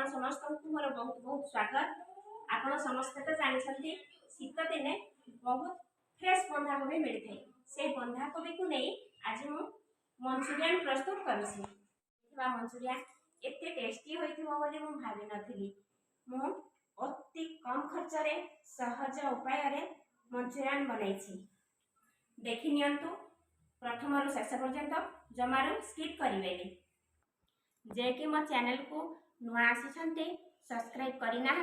आपण समस्त मोर बहुत बहुत स्वागत। आपण समस्त तो जानते शीत दिने बहुत फ्रेश बंधाकोबी मिलता है। से बंधाकोबी को नहीं आज मु मंचूरियन प्रस्तुत करुछि। मंचूरियन एते टेस्टी होइथिबो बोली मु भाबी नथिली। मु अति कम खर्च रे सहज उपाय रे मंचूरियन बनाइछि। देखि नियंतु प्रथम रु शेष पर्यंत जमारू स्किप करिवेनी। जे कि मो चैनल को नुआ आसी सब्सक्राइब करना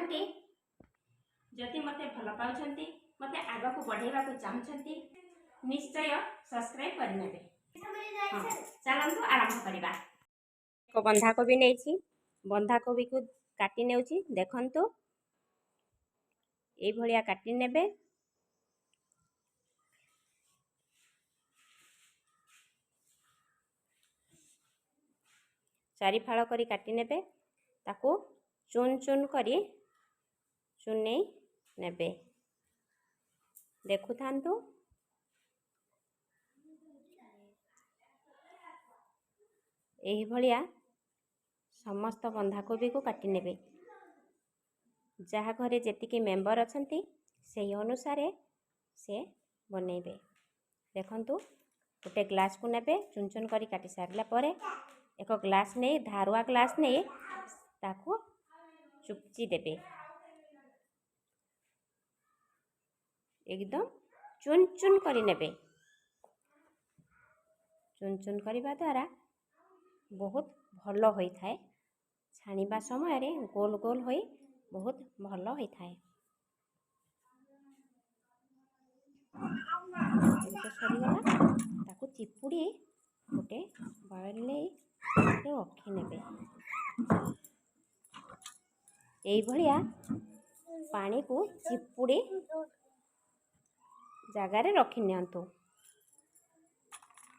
जदि मते भल पाउछंती मते आग को बढ़ेवा को चाहछंती निश्चय सब्सक्राइब करने। चलंतु आरंभ करिबा। को बंधाकोबी नेछि बंधाकोबी को काटी नेउछि देखंतु एई भलिया काटी नेबे। चारि फाड़ करी काटी नेबे ताकू चुन चुन करी चुनै नेबे। देखु थांतु एही भलिया समस्त बंधाकोबी को काटी नेबे। जहाँ घरे जेतिकी मेंबर अछंती सेही अनुसारे से बनेबे। देखंतु गोटे ग्लास को नेबे चुन चुन करी काटी सारला परे एक ग्लास नहीं धारुआ ग्लास नहीं ताकू चुपची देबे। एकदम चुन चुन करी नेबे। चुन चुन करिबा द्वारा बहुत भल होई थाए। छाणीबा समय रे गोल गोल होई बहुत भल होई थाए। सरीगला ताकू चिपुड़ी गोटे बाउल ले रखी नेबे। एई भलिया पानी को चिपुड़ी जगार रखी नियंतु।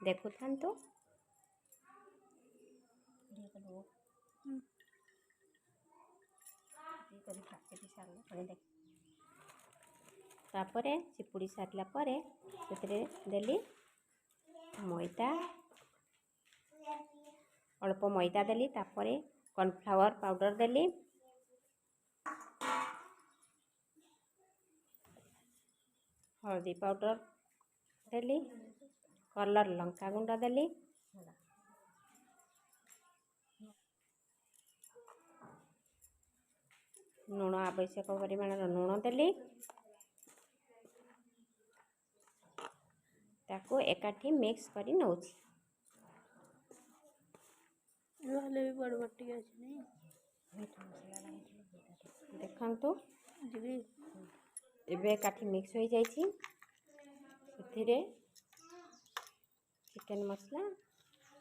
देखु थांतु तापरे चिपुड़ी सारला परे सेतरे देली मैदा अल्प मैदा देली तापरे कॉर्नफ्लावर पाउडर देली हल्दी पाउडर देली कलर लंका गुंड देली लूण आवश्यक परिमाण लूण देली ताको एकाठी मिक्स करी नउछि। देखंतु एबे एकाठी मिक्स हो जाइछि। सेथिरे चिकन मसला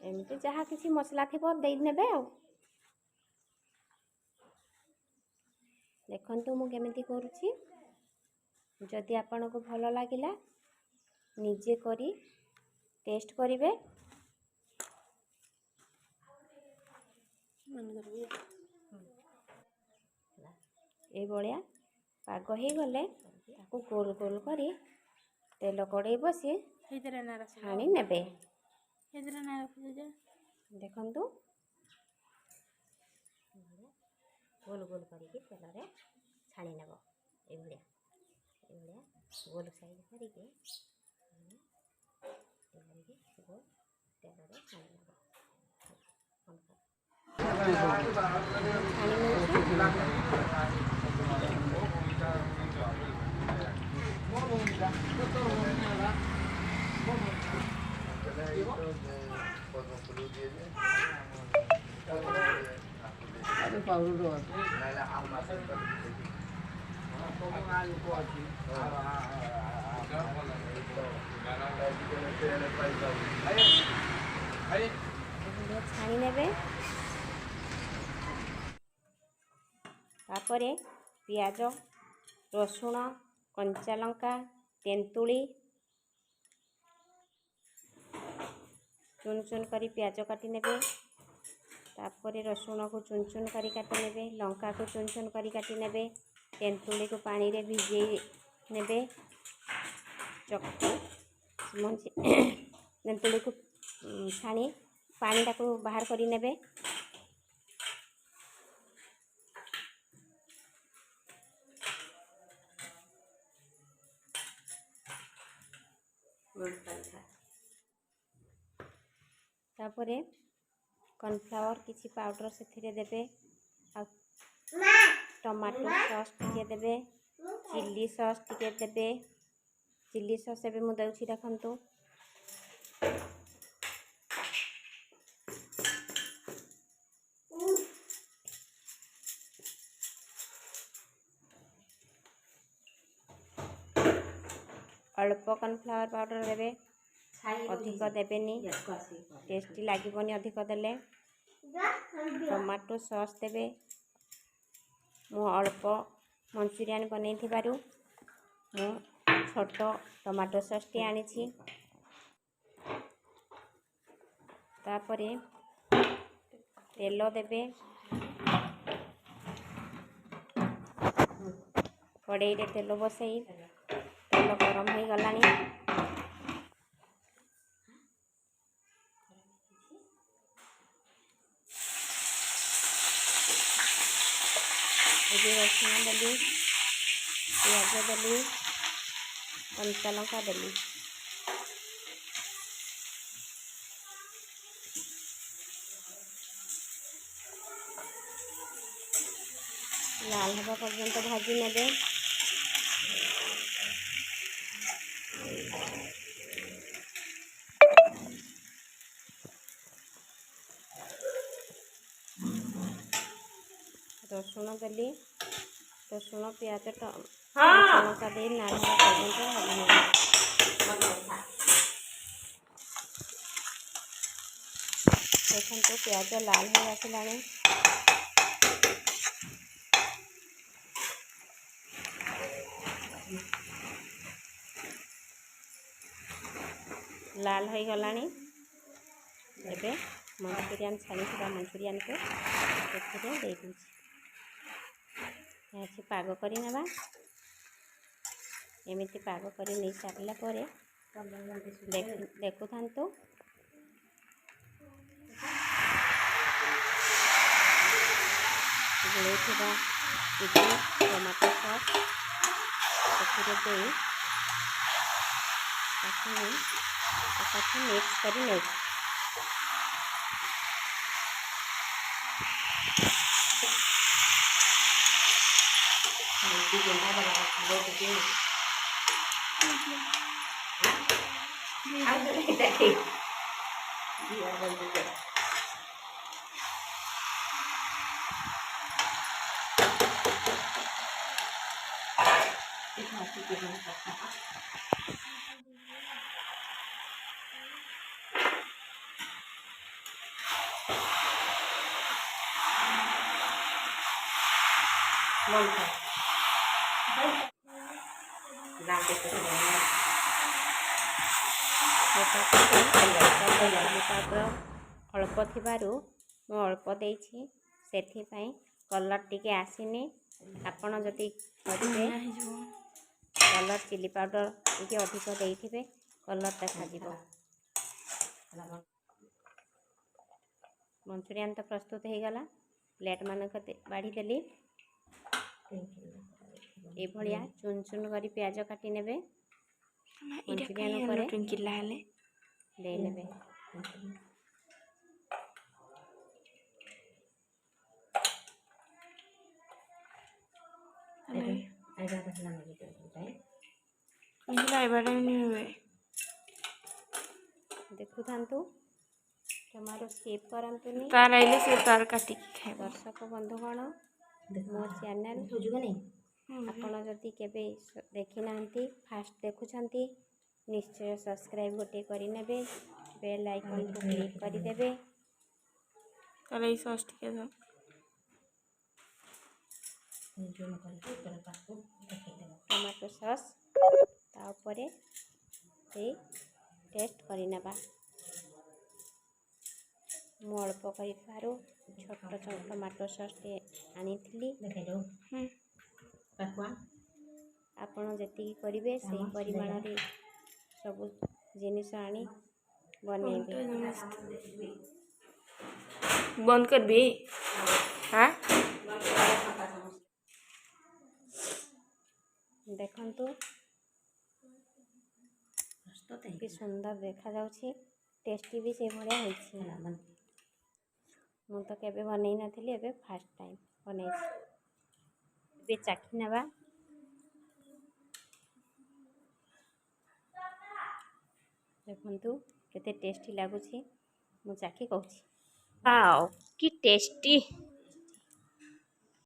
एमती जहाँ किसी मसला थिबो देई नेबे। आ देखंतु मु केमिति करूछि। जदि आपन को भल लागिला निजे करी टेस्ट करिवे। ए बलिया पाग ही गले ताकू गोल गोल करी तेल कड़े बसी छाणी नेबे। देखंतु गोल गोल करके तेल रे छाणी नेबो। ए भलिया गोल साइज करके गोल तेल रे छाणी नेबो। छाणी नेबे। तापरे पियाज रसुण कंचा लंका तेंतुली चुन चुन करी पियाज काटी नेबे। तापरे रसुण को चुन चुन करी काटी नेबे। लंका को चुन चुन करी काटी नेबे। तेंतुली को पानी रे भिजे नेबे। तेंतुली को छाणी पानी टाको बाहर करी नेबे। तापरे कॉर्नफ्लावर किसी पाउडर से देबे आ टमाटो सॉस टिके देबे चिल्ली सॉस टिके देबे चिल्ली सॉस एबे मु दउछि देखंतु अल्प कॉर्नफ्लावर पाउडर देबे अधिक देबेनी टेस्टी लागबनी अधिक देले टमाटो सॉस देबे मु अल्प मंचूरियन बनै थिबारु मु छोट टमाटो सॉस टी आनी छी तापरे तेल देबे कड़ाई रे तेल बसई तेल गरम हो गलानी रसुण देली प्याज देली कंचा लंका देली लाल हवा पर्यंत भाजी नेबे रसुण देली रसुण प्याज लंका दे लाल हवा पर्यंत भाजी नेबे देखो प्याज लाल हो आसिलानी लाल हो गलानी एबे मंचूरियन छानी मंचूरियन को दे दूँ यहाँ पाग करी नेबा एमती पाग करी नहीं सारा पर देखु थांतु गोले टमाटो सॉस मिक्स करी नहीं अल्प थिबारु मु अल्प देछि सेथिपाई कलर टिके आसीनी आपण जदि करिवे कलर चिली पाउडर टिके अधिक देइथिबे कलर देखा जिवो मंचूरियन तो प्रस्तुत हो गला प्लेट मानक बाढ़ी देली ए भलिया चुन चुन करी प्याज काटी नेबे मंचूरियन करे टुंकिला हले दे नेबे देखु थांतु टमाटो स्किप करंतुनी तार आइले से तार काटी खाए दर्शक बंधुगण मो चैनल आपण जदि केबे देखि नांती फास्ट देखुछंती निश्चय सब्सक्राइब गोटे करि नेबे बेल आइकन को क्लिक करि देबे तले सॉस टिके दो टमाटो सॉस ता ऊपर से टेस्ट करि नेबा मु अल्प कर छोट टमाटो सॉस टे आनी आपण जी करेंगे से परिमाण रे सब जिनिस आनी बनइबे बंद कर भी हाँ देखंतु कि सुंदर देखा जाउछि टेस्टी भी से भलिया होइछि मु तो केबे बनै नथिली एबे फर्स्ट टाइम बनैछि एबे चाखी नेबा देखंतु केते टेस्टी लागुछि मु चाखी कहूछि वाओ कि टेस्टी